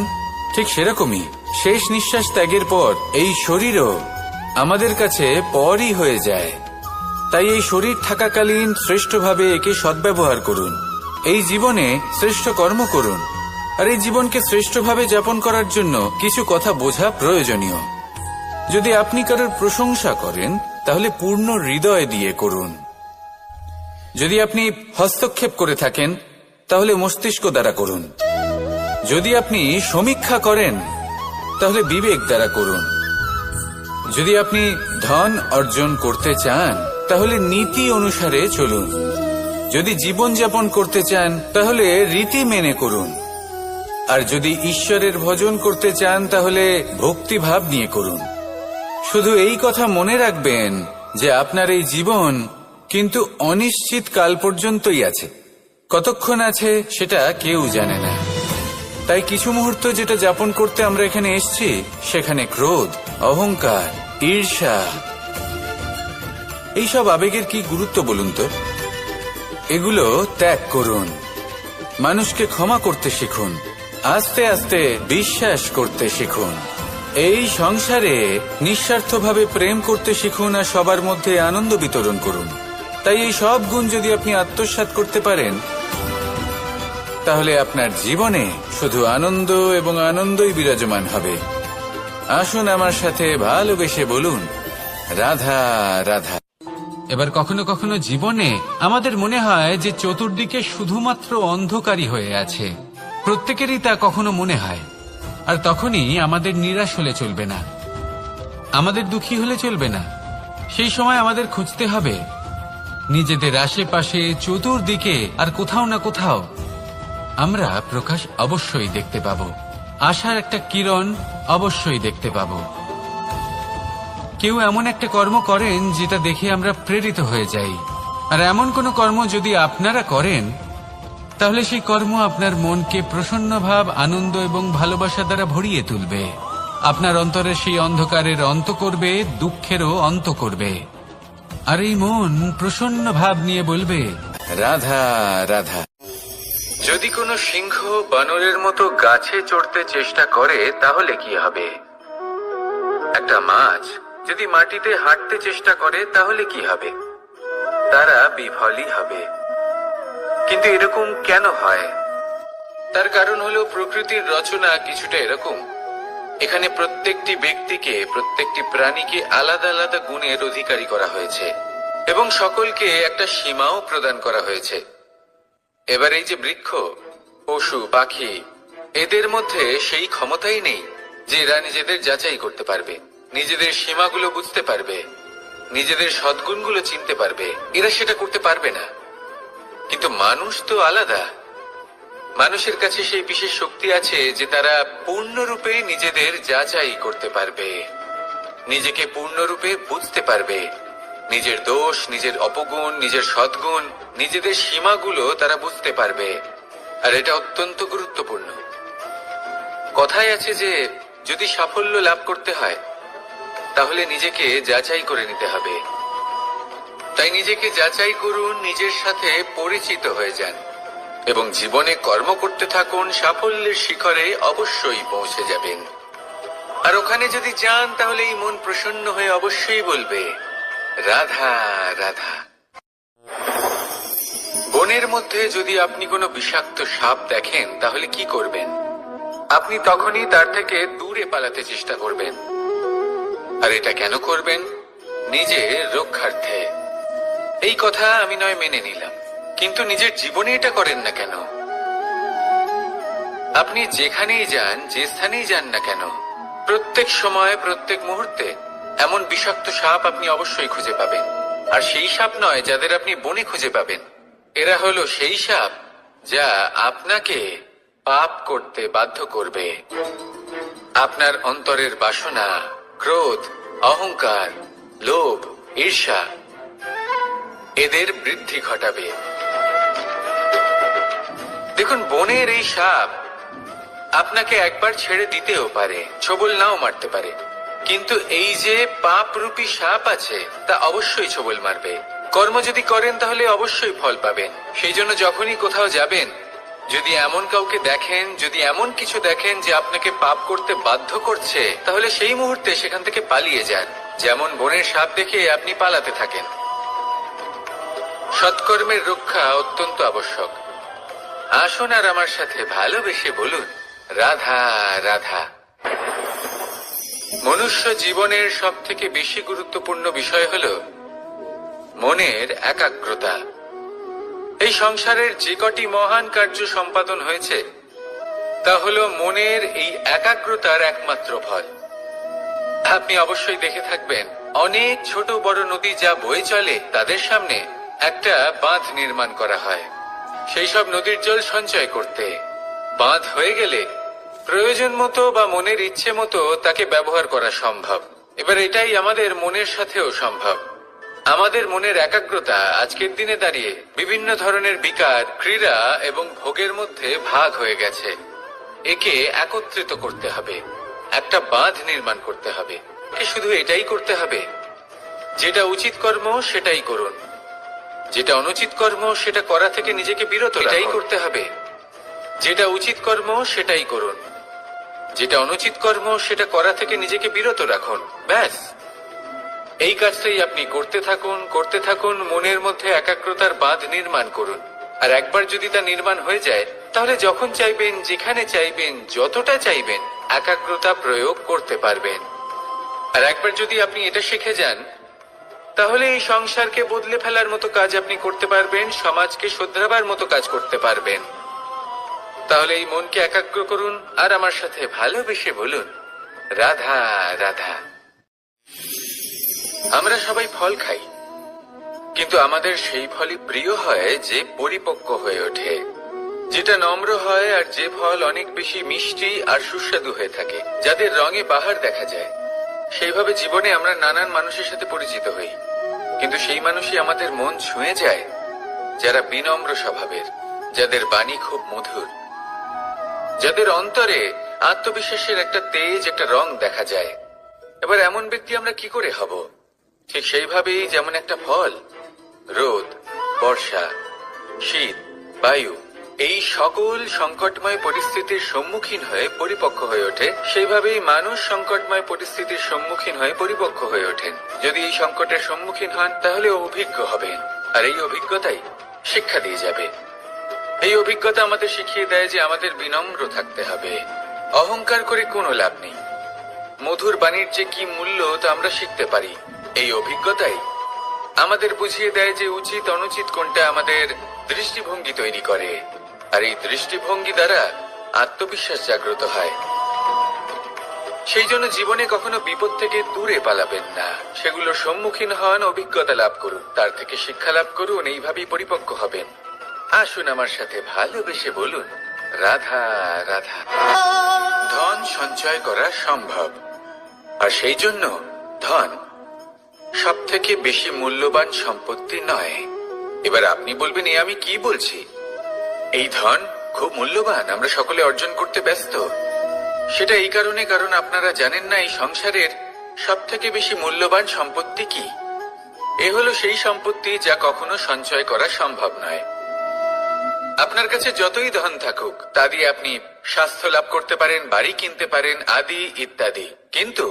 ঠিক সেরকমই শেষ নিঃশ্বাস ত্যাগের পর এই শরীরও আমাদের কাছে পরই হয়ে যায়। তাই এই শরীর থাকাকালীন শ্রেষ্ঠভাবে একে সদ্ব্যবহার করুন, এই জীবনে শ্রেষ্ঠ কর্ম করুন, আর এই জীবনকে শ্রেষ্ঠভাবে যাপন করার জন্য কিছু কথা বোঝা প্রয়োজনীয়। যদি আপনি কারোর প্রশংসা করেন, তাহলে পূর্ণ হৃদয় দিয়ে করুন। যদি আপনি হস্তক্ষেপ করে থাকেন, তাহলে মস্তিষ্ক দ্বারা করুন। যদি আপনি সমীক্ষা করেন, তাহলে বিবেক দ্বারা করুন। যদি আপনি ধন অর্জন করতে চান, তাহলে নীতি অনুসারে চলুন। যদি জীবনযাপন করতে চান, তাহলে রীতি মেনে করুন। আর যদি ঈশ্বরের ভজন করতে চান, তাহলে ভক্তিভাব নিয়ে করুন। শুধু এই কথা মনে রাখবেন যে আপনার এই জীবন কিন্তু অনিশ্চিত কাল পর্যন্তই আছে। কতক্ষণ আছে সেটা কেউ জানে না। তাই কিছু মুহূর্ত যেটা যাপন করতে আমরা এখানে এসেছি, সেখানে ক্রোধ, অহংকার, ঈর্ষা, এইসব আবেগের কি গুরুত্ব বলুন তো? এগুলো ত্যাগ করুন। মানুষকে ক্ষমা করতে শিখুন, আস্তে আস্তে বিশ্বাস করতে শিখুন। এই সংসারে নিঃস্বার্থভাবে প্রেম করতে শিখুন, আর সবার মধ্যে আনন্দ বিতরণ করুন। তাই এই সব গুণ যদি আপনি আত্মসাৎ করতে পারেন, তাহলে আপনার জীবনে শুধু আনন্দ এবং আনন্দই বিরাজমান হবে। আসুন আমার সাথে ভালোবেসে বলুন, রাধা রাধা। এবার কখনো কখনো জীবনে আমাদের মনে হয় যে চতুর্দিকে শুধুমাত্র অন্ধকারই হয়ে আছে। প্রত্যেকেরই তা কখনো মনে হয়। আর তখনই আমাদের নিরাশ হলে চলবে না, আমাদের দুঃখী হলে চলবে না। সেই সময় আমাদের খুঁজতে হবে নিজেদের আশেপাশে, চতুর্দিকে, আর কোথাও না কোথাও আমরা প্রকাশ অবশ্যই দেখতে পাবো, আশার একটা কিরণ অবশ্যই দেখতে পাবো। কেউ এমন একটা কর্ম করেন যেটা দেখে আমরা প্রেরিত হয়ে যাই, আর এমন কোনো কর্ম যদি আপনারা করেন, তাহলে সেই কর্ম আপনার মনকে প্রসন্ন ভাব, আনন্দ এবং ভালোবাসা দ্বারা ভরিয়ে তুলবে। আপনার অন্তরের সেই অন্ধকারের অন্ত করবে, দুঃখেরও অন্ত করবে। আর এই মন প্রসন্ন ভাব নিয়ে বলবে, রাধা রাধা। যদি কোনো সিংহ বানরের মতো গাছে চড়তে চেষ্টা করে, তাহলে কি হবে? একটা মাছ যদি মাটিতে হাঁটতে চেষ্টা করে, তাহলে কি হবে? তারা বিফলই হবে। কিন্তু এরকম কেন হয়? তার কারণ হলো প্রকৃতির রচনা কিছুটা এরকম। এখানে প্রত্যেকটি ব্যক্তিকে, প্রত্যেকটি প্রাণীকে আলাদা আলাদা গুণের অধিকারী করা হয়েছে, এবং সকলকে একটা সীমাও প্রদান করা হয়েছে। এবার এই যে বৃক্ষ, পশু, পাখি, এদের মধ্যে সেই ক্ষমতাই নেই যে এরা নিজেদের যাচাই করতে পারবে, নিজেদের সীমাগুলো বুঝতে পারবে। নিজেদের সদ্গুণগুলো চিনতে পারবে, এরা সেটা করতে পারবে না। কিন্তু মানুষ তো আলাদা। মানুষের কাছে সেই বিশেষ শক্তি আছে যে তারা পূর্ণরূপে নিজেদের যাচাই করতে পারবে, নিজেকে পূর্ণরূপে বুঝতে পারবে, নিজের দোষ, নিজের অপগুণ, নিজের সদ্গুণ, নিজেদের সীমাগুলো তারা বুঝতে পারবে। আর এটা অত্যন্ত গুরুত্বপূর্ণ। কথায় আছে যে যদি সাফল্য লাভ করতে হয় তাহলে নিজেকে যাচাই করে নিতে হবে। তাই নিজেকে যাচাই করুন, নিজের সাথে পরিচিত হয়ে যান এবং জীবনে কর্ম করতে থাকুন। সাফল্যের শিখরে অবশ্যই পৌঁছে যাবেন। আর ওখানে যদি যান তাহলে এই মন প্রসন্ন হয়ে অবশ্যই বলবে, রাধা রাধা। বনের মধ্যে যদি আপনি কোনো বিষাক্ত সাপ দেখেন তাহলে কি করবেন? আপনি তখনই তার থেকে দূরে পালাতে চেষ্টা করবেন। আর এটা কেন করবেন? নিজের রক্ষার্থে। এই কথা আমি নয় মেনে নিলাম, কিন্তু নিজের জীবনে এটা করেন না কেন? আপনি যেখানেই যান, যে স্থানেই যান না কেন, প্রত্যেক সময়, প্রত্যেক মুহূর্তে এমন বিষাক্ত সাপ আপনি অবশ্যই খুঁজে পাবেন। আর সেই সাপ নয় যাদের আপনি বনে খুঁজে পাবেন, এরা হলো সেই সাপ যা আপনাকে পাপ করতে বাধ্য করবে। আপনার অন্তরের বাসনা, ক্রোধ, অহংকার, লোভ, ঈর্ষা এদের বৃদ্ধি ঘটাবে। দেখুন, বনের এই সাপ আপনাকে একবার ছেড়ে দিতেও পারে, ছোবল নাও মারতে পারে, কিন্তু এই যে পাপরূপী সাপ আছে তা অবশ্যই ছোবল মারবে। কর্ম যদি করেন তাহলে অবশ্যই ফল পাবেন। সেই জন্য যখনই কোথাও যাবেন, যদি এমন কাউকে দেখেন, যদি এমন কিছু দেখেন যে আপনাকে পাপ করতে বাধ্য করছে, তাহলে সেই মুহূর্তে সেখান থেকে পালিয়ে যান। যেমন বনের সাপ দেখে আপনি পালাতে থাকেন। সৎকর্মের রক্ষা অত্যন্ত আবশ্যক। আসুন আর আমার সাথে ভালোবেসে বলুন, রাধা রাধা। মনুষ্য জীবনের সব থেকে বেশি গুরুত্বপূর্ণ বিষয় হল মনের একাগ্রতা। এই সংসারের যে কটি মহান কার্য সম্পাদন হয়েছে তা হল মনের এই একাগ্রতার একমাত্র ফল। আপনি অবশ্যই দেখে থাকবেন, অনেক ছোট বড় নদী যা বয়ে চলে তাদের সামনে একটা বাঁধ নির্মাণ করা হয় সেই সব নদীর জল সঞ্চয় করতে। বাঁধ হয়ে গেলে প্রয়োজন মতো বা মনের ইচ্ছে মতো তাকে ব্যবহার করা সম্ভব। এবার এটাই আমাদের মনের সাথেও সম্ভব। আমাদের মনের একাগ্রতা আজকের দিনে দাঁড়িয়ে বিভিন্ন ধরনের বিকার, ক্রীড়া এবং ভোগের মধ্যে ভাগ হয়ে গেছে। একে একত্রিত করতে হবে, একটা বাঁধ নির্মাণ করতে হবে। শুধু এটাই করতে হবে, যেটা উচিত কর্ম সেটাই করুন, যেটা অনুচিত কর্ম সেটা করা থেকে নিজেকে বিরত রাখুন। এটাই করতে হবে, যেটা উচিত কর্ম সেটাই করুন, যেটা অনুচিত কর্ম সেটা করা থেকে নিজেকে বিরত রাখুন। ব্যাস, এই কাজটাই আপনি করতে থাকুন, করতে থাকুন। মনের মধ্যে একাগ্রতার বাঁধ নির্মাণ করুন। আর একবার যদি তা নির্মাণ হয়ে যায় তাহলে যখন চাইবেন, যেখানে চাইবেন, যতটা চাইবেন একাগ্রতা প্রয়োগ করতে পারবেন। আর একবার যদি আপনি এটা শিখে যান তাহলে এই সংসারকে বদলে ফেলার মতো কাজ আপনি করতে পারবেন, সমাজকে শোধরাবার মতো কাজ করতে পারবেন। তাহলে এই মনকে একাগ্র করুন আর আমার সাথে ভালোবেসে বলুন, রাধা রাধা। আমরা সবাই ফল খাই, কিন্তু আমাদের সেই ফলই প্রিয় হয় যে পরিপক্ক হয়ে ওঠে, যেটা নম্র হয়, আর যে ফল অনেক বেশি মিষ্টি আর সুস্বাদু হয়ে থাকে, যাদের রঙে বাহার দেখা যায়। সেইভাবে জীবনে আমরা নানান মানুষের সাথে পরিচিত হই, কিন্তু সেই মানুষই আমাদের মন ছুঁয়ে যায় যারা বিনম্র স্বভাবের, যাদের বাণী খুব মধুর, যাদের অন্তরে আত্মবিশ্বাসের একটা তেজ, একটা রং দেখা যায়। এবার এমন ব্যক্তি আমরা কি করে হব? ঠিক সেইভাবেই যেমন একটা ফল রোদ, বর্ষা, শীত, বায়ু এই সকল সংকটময় পরিস্থিতির সম্মুখীন হয়ে পরিপক্ক হয়ে ওঠে, সেইভাবেই মানুষ সংকটময় পরিস্থিতির সম্মুখীন হয়ে পরিপক্ক হয়ে ওঠেন। যদি এই সংকটের সম্মুখীন হন তাহলে অভিজ্ঞ হবেন, আর এই অভিজ্ঞতাই শিক্ষা দিয়ে যাবে। এই অভিজ্ঞতা আমাদের শিখিয়ে দেয় যে আমাদের বিনম্র থাকতে হবে। অহংকার করে কোনো লাভ নেই। মধুর বাণীর যে কি মূল্য তা আমরা শিখতে পারি। এই অভিজ্ঞতাই আমাদের বুঝিয়ে দেয় যে উচিত অনুচিত কোনটা আমাদের দৃষ্টিভঙ্গি তৈরি করে, আর এই দৃষ্টিভঙ্গি দ্বারা আত্মবিশ্বাস জাগ্রত হয়। সেই জন্য জীবনে কখনো বিপদ থেকে দূরে পালাবেন না, সেগুলোর সম্মুখীন হন, অভিজ্ঞতা লাভ করুন, তার থেকে শিক্ষা লাভ করুন, এইভাবেই পরিপক্ক হবেন। আসুন আমার সাথে ভালোবেসে বলুন, রাধা রাধা। ধন সঞ্চয় করা সম্ভব, আর সেই জন্য ধন সব থেকে বেশি মূল্যবান সম্পত্তি নয়। এবার আপনি বলবেন, এ আমি কি বলছি? এই ধন খুব মূল্যবান, আমরা সকলে অর্জন করতে ব্যস্ত। সেটা এই কারণে, কারণ আপনারা জানেন না এই সংসারের সব থেকে বেশি মূল্যবান সম্পত্তি কি। এ হলো সেই সম্পত্তি যা কখনো সঞ্চয় করা সম্ভব নয়। আপনার কাছে যতই ধন থাকুক তা দিয়ে আপনি স্বাস্থ্য লাভ করতে পারেন, বাড়ি কিনতে পারেন, আদি ইত্যাদি, কিন্তু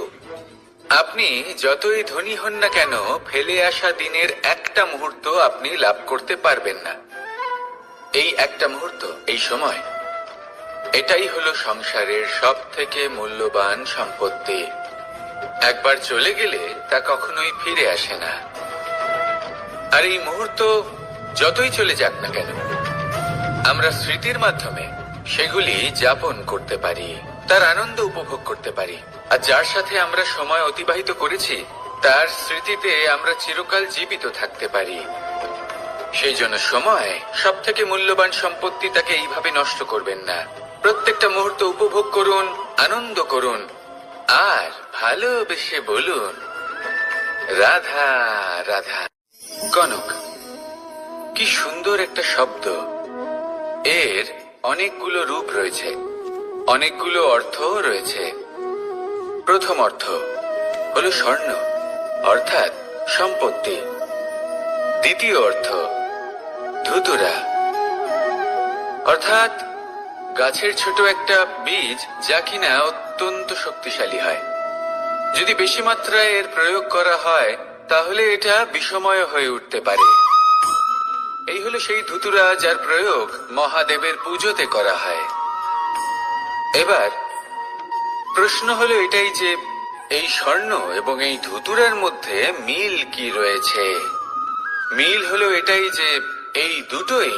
আপনি যতই ধনী হন না কেন, ফেলে আসা দিনের একটা মুহূর্ত আপনি লাভ করতে পারবেন না। এই একটা মুহূর্ত, এই সময়, এটাই হলো সংসারের সব থেকে মূল্যবান সম্পত্তি। একবার চলে গেলে তা কখনোই ফিরে আসে না। আর এই মুহূর্ত যতই চলে যাক না কেন, আমরা স্মৃতির মাধ্যমে সেগুলি যাপন করতে পারি, তার আনন্দ উপভোগ করতে পারি। আর যার সাথে আমরা সময় অতিবাহিত করেছি তার স্মৃতিতে আমরা চিরকাল জীবিত থাকতে পারি। সেই জন্য সময় সব থেকে মূল্যবান সম্পত্তি, তাকে এইভাবে নষ্ট করবেন না। প্রত্যেকটা মুহূর্ত উপভোগ করুন, আনন্দ করুন, আর ভালোবেসে বলুন, রাধা রাধা। কনক, কি সুন্দর একটা শব্দ। এর অনেকগুলো রূপ রয়েছে, অনেকগুলো অর্থও রয়েছে। প্রথম অর্থ হলো স্বর্ণ, অর্থাৎ সম্পত্তি। দ্বিতীয় অর্থ ধুতুরা, অর্থাৎ গাছের ছোট একটা বীজ, যা কিনা অত্যন্ত শক্তিশালী হয়। যদি বেশি মাত্রায় এর প্রয়োগ করা হয় তাহলে এটা বিষময় হয়ে উঠতে পারে। এই হলো সেই ধুতুরা যার প্রয়োগ মহাদেবের পুজোতে করা হয়। এবার প্রশ্ন হলো এটাই যে এই স্বর্ণ এবং এই ধুতুরার মধ্যে মিল কি রয়েছে। মিল হলো এটাই যে এই দুটোই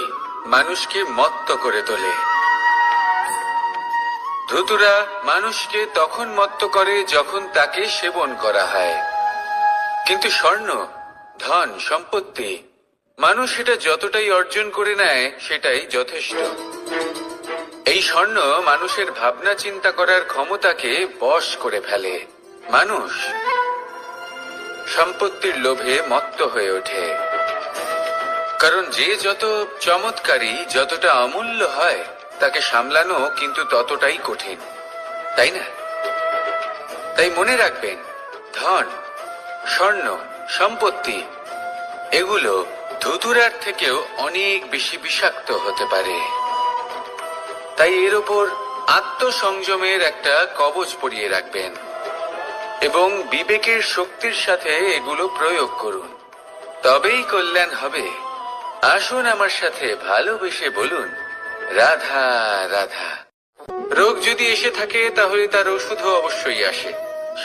মানুষকে মত্ত করে তোলে। ধুতুরা মানুষকে তখন মত্ত করে যখন তাকে সেবন করা হয়, কিন্তু স্বর্ণ, ধন, সম্পত্তি, মানুষ এটা যতটাই অর্জন করে নেয় সেটাই যথেষ্ট। এই স্বর্ণ মানুষের ভাবনা চিন্তা করার ক্ষমতাকে বশ করে ফেলে। মানুষ সম্পত্তির লোভে মত্ত হয়ে ওঠে, কারণ যে যত চমৎকারী, যতটা অমূল্য হয় তাকে সামলানো কিন্তু ততটাই কঠিন, তাই না? তাই মনে রাখবেন, ধন, স্বর্ণ, সম্পত্তি এগুলো ধুতুরার থেকেও অনেক বেশি বিষাক্ত হতে পারে। তাই এর ওপর আত্মসংযমের একটা কবচ পরিয়ে রাখবেন এবং বিবেকের শক্তির সাথে এগুলো প্রয়োগ করুন, তবেই কল্যাণ হবে। আসুন আমার সাথে ভালোবেসে বলুন, রাধা রাধা। রোগ যদি এসে থাকে তাহলে তার ওষুধও অবশ্যই আসে।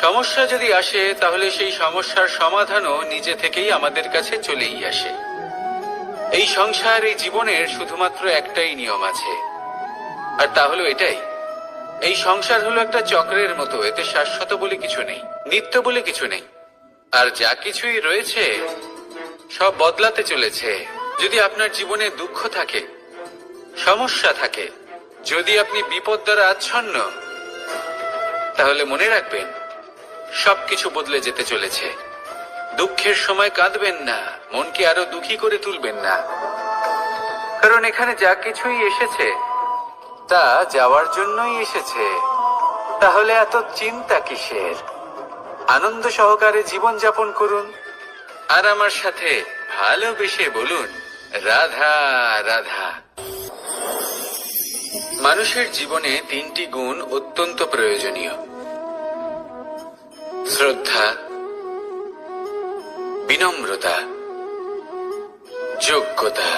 সমস্যা যদি আসে তাহলে সেই সমস্যার সমাধানও নিজে থেকেই আমাদের কাছে চলেই আসে। এই সংসার, এই জীবনের শুধুমাত্র একটাই নিয়ম আছে, আর তা হলো এটাই, এই সংসার হলো একটা চক্রের মতো। এতে শাশ্বত বলে কিছু নেই, নিত্য বলে কিছু নেই, আর যা কিছুই রয়েছে সব বদলাতে চলেছে। যদি আপনার জীবনে দুঃখ থাকে, সমস্যা থাকে, যদি আপনি বিপদ দ্বারা আচ্ছন্ন, তাহলে মনে রাখবেন সবকিছু বদলে যেতে চলেছে। দুঃখের সময় কাঁদবেন না, মনকে আরো দুঃখী করে তুলবেন না, কারণ এখানে যা কিছুই এসেছে তা যাওয়ার জন্যই এসেছে। তাহলে এত চিন্তা কিসের? আনন্দ সহকারে জীবন যাপন করুন, আর আমার সাথে ভালোবেসে বলুন, রাধা রাধা। মানুষের জীবনে তিনটি গুণ অত্যন্ত প্রয়োজনীয়: শ্রদ্ধা, বিনম্রতা, যোগ্যতা।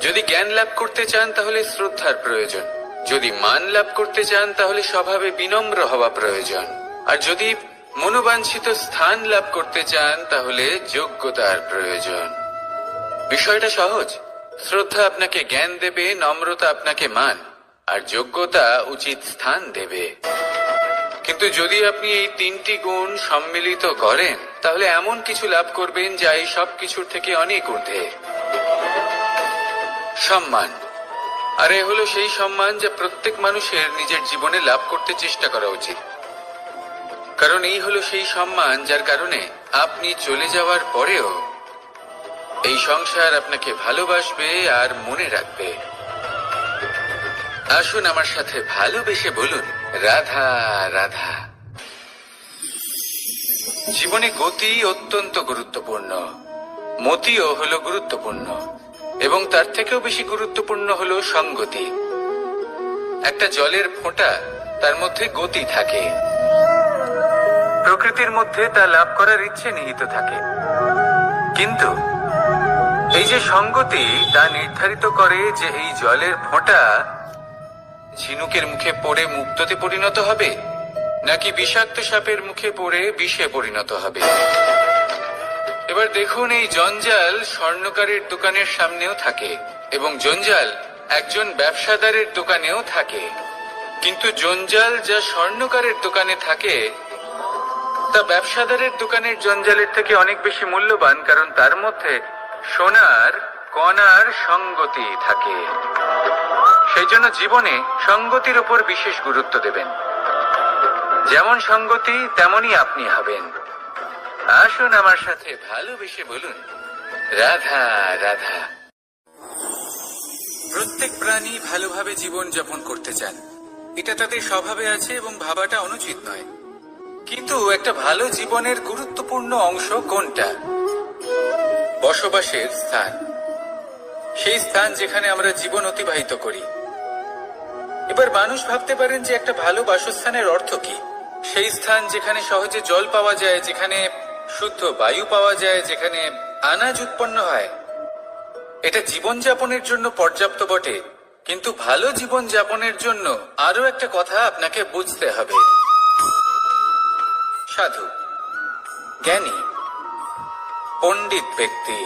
যদি জ্ঞান লাভ করতে চান তাহলে শ্রদ্ধার প্রয়োজন, যদি মান লাভ করতে চান তাহলে স্বভাবে বিনম্র হওয়া প্রয়োজন, আর যদি মনোবাঞ্ছিত স্থান লাভ করতে চান তাহলে যোগ্যতার প্রয়োজন। বিষয়টা সহজ। শ্রদ্ধা আপনাকে জ্ঞান দেবে, নম্রতা আপনাকে মান, আর যোগ্যতা উচিত স্থান দেবে। কিন্তু যদি আপনি এই তিনটি গুণ সম্মিলিত করেন তাহলে এমন কিছু লাভ করবেন যা এই সব কিছুর থেকে অনেক ঊর্ধ্বে। সম্মান। আর এ হলো সেই সম্মান যা প্রত্যেক মানুষের নিজের জীবনে লাভ করতে চেষ্টা করা উচিত, কারণ এই হলো সেই সম্মান যার কারণে আপনি চলে যাওয়ার পরেও এই সংসার আপনাকে ভালোবাসবে আর মনে রাখবে। আসুন আমার সাথে ভালোবেসে বলুন, রাধা রাধা। জীবনে গতি অত্যন্ত গুরুত্বপূর্ণ, মতিও হলো গুরুত্বপূর্ণ, এবং তার থেকেও বেশি গুরুত্বপূর্ণ হলো সঙ্গতি। একটা জলের ফোঁটা, তার মধ্যে গতি থাকে, প্রকৃতির মধ্যে তা লাভ করার ইচ্ছে নিহিত থাকে, কিন্তু এই যে সঙ্গতি তা নির্ধারিত করে যে এই জলের ফোঁটা ঝিনুকের মুখে পড়ে মুক্ততে পরিণত হবে নাকি বিষাক্ত সাপের মুখে পড়ে বিষে পরিণত হবে। এবার দেখুন, এই জঞ্জাল স্বর্ণকারের দোকানের সামনেও থাকে এবং জঞ্জাল একজন ব্যবসাদারের দোকানেও থাকে, কিন্তু জঞ্জাল যা স্বর্ণকারের দোকানে থাকে তা ব্যবসাদারের দোকানের জঞ্জালের থেকে অনেক বেশি মূল্যবান, কারণ তার মধ্যে সোনার কণার সঙ্গতি থাকে। সেই জন্য জীবনে সঙ্গতির উপর বিশেষ গুরুত্ব দেবেন। যেমন সঙ্গতি তেমনই আপনি হবেন। আসুন আমার সাথে ভালোবেসে বলুন, রাধা রাধা। প্রত্যেক প্রাণী ভালোভাবে জীবন যাপন করতে চান, এটা তাদের স্বভাবে আছে এবং ভাবাটা অনুচিত নয়। কিন্তু একটা ভালো জীবনের গুরুত্বপূর্ণ অংশ কোনটা? বসবাসের স্থান, সেই স্থান যেখানে আমরা জীবন অতিবাহিত করি। এবার মানুষ ভাবতে পারেন যে একটা ভালো বাসস্থানের অর্থ কি? সেই স্থান যেখানে সহজে জল পাওয়া যায়, যেখানে শুদ্ধ বায়ু পাওয়া যায়, যেখানে আনাজ উৎপন্ন হয়। এটা জীবনযাপনের জন্য পর্যাপ্ত বটে, কিন্তু ভালো জীবন যাপনের জন্য আরো একটা কথা আপনাকে বুঝতে হবে। সাধু, জ্ঞানী, পণ্ডিত ব্যক্তি,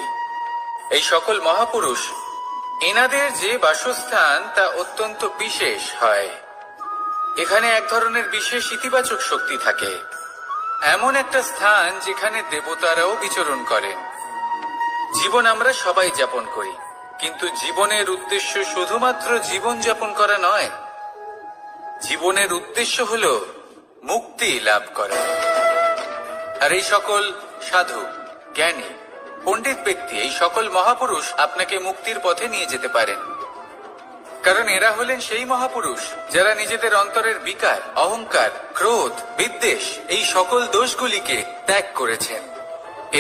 এই সকল মহাপুরুষ, এনাদের যে বাসস্থান তা অত্যন্ত বিশেষ হয়। এখানে এক ধরনের বিশেষ ইতিবাচক শক্তি থাকে, এমন একটা স্থান যেখানে দেবতারাও বিচরণ করেন। জীবন আমরা সবাই যাপন করি, কিন্তু জীবনের উদ্দেশ্য শুধুমাত্র জীবন যাপন করা নয়। জীবনের উদ্দেশ্য হলো মুক্তি লাভ করা। আর এই সকল সাধু, জ্ঞানী, পণ্ডিত ব্যক্তি, এই সকল মহাপুরুষ আপনাকে মুক্তির পথে নিয়ে যেতে পারেন, কারণ এরা হলেন সেই মহাপুরুষ যারা নিজেদের অন্তরের বিকার, অহংকার, ক্রোধ, বিদ্বেষ এই সকল দোষগুলিকে ত্যাগ করেছেন,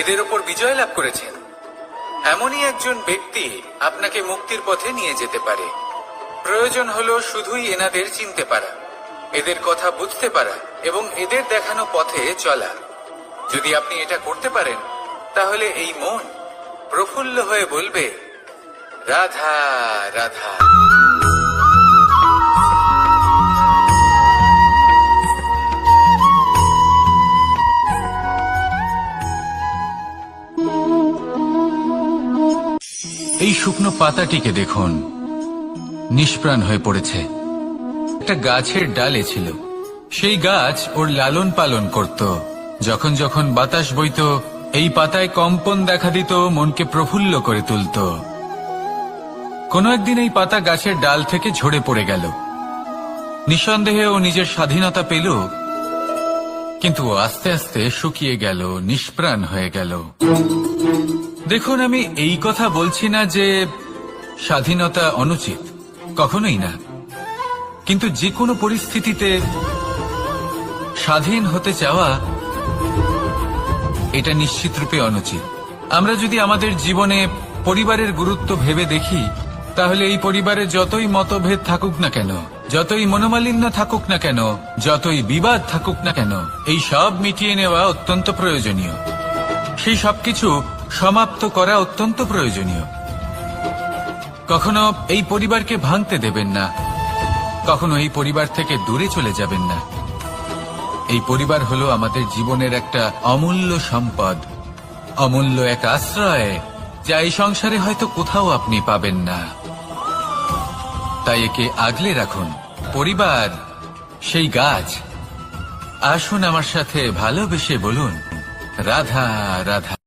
এদের ওপর বিজয় লাভ করেছেন। এমনই একজন ব্যক্তি আপনাকে মুক্তির পথে নিয়ে যেতে পারে। প্রয়োজন হলো শুধুই এনাদের চিনতে পারা, এদের কথা বুঝতে পারা এবং এদের দেখানো পথে চলা। যদি আপনি এটা করতে পারেন তাহলে এই মন প্রফুল্ল হয়ে বলবে, রাধা রাধা। এই শুকনো পাতাটিকে দেখুন, নিষ্প্রাণ হয়ে পড়েছে। একটা গাছের ডালে ছিল, সেই গাছ ওর লালন পালন করত। যখন যখন বাতাস বইত, এই পাতায় কম্পন দেখা দিত, মনকে প্রফুল্ল করে তুলত। কোনো একদিন এই পাতা গাছের ডাল থেকে ঝরে পড়ে গেল। নিঃসন্দেহে ও নিজের স্বাধীনতা পেল, কিন্তু আস্তে আস্তে শুকিয়ে গেল, নিষ্প্রাণ হয়ে গেল। দেখুন, আমি এই কথা বলছি না যে স্বাধীনতা অনুচিত, কখনোই না, কিন্তু যে কোনো পরিস্থিতিতে স্বাধীন হতে চাওয়া এটা নিশ্চিতরূপে অনুচিত। আমরা যদি আমাদের জীবনে পরিবারের গুরুত্ব ভেবে দেখি, তাহলে এই পরিবারে যতই মতভেদ থাকুক না কেন, যতই মনোমালিন্য থাকুক না কেন, যতই বিবাদ থাকুক না কেন, এই সব মিটিয়ে নেওয়া অত্যন্ত প্রয়োজনীয়। সেই সবকিছু সমাপ্ত করা অত্যন্ত প্রয়োজনীয়। কখনো এই পরিবারকে ভাঙতে দেবেন না, কখনো এই পরিবার থেকে দূরে চলে যাবেন না। এই পরিবার হলো আমাদের জীবনের একটা অমূল্য সম্পদ, অমূল্য এক আশ্রয়, যা এই সংসারে হয়তো কোথাও আপনি পাবেন না। তাই একে আগলে রাখুন। পরিবার সেই গাছ আসুন আমার সাথে ভালোবেসে বলুন রাধা রাধা।